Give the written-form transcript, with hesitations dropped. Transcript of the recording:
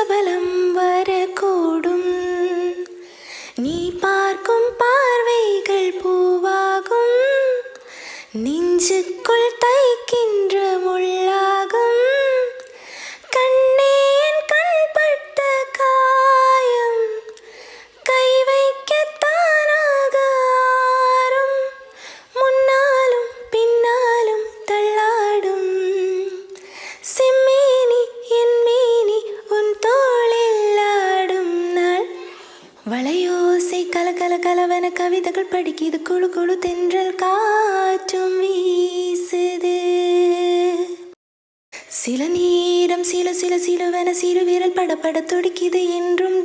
சபலம் வரக்கூடும். நீ பார்க்கும் பார்வைகள் பூவாகும், நெஞ்சுக்குள் தைக்கின்ற முள்ளாகும். கண்ணே என் கண்பட்ட காயம், கை வைக்கத்தானாக ஆறும். முன்னாலும் பின்னாலும் தள்ளாடும் செம்மேனி என் மேனி உன் தோளில் ஆடும் நாள். வளையோசை கல கல கலவன கவிதைகள் படிக்குது, குழு குழு தென்றல் காற்றும் வீசுது. சில நேரம் சில சில சிலுவன சிறு விரல் படப்பட துடிக்குது, என்றும்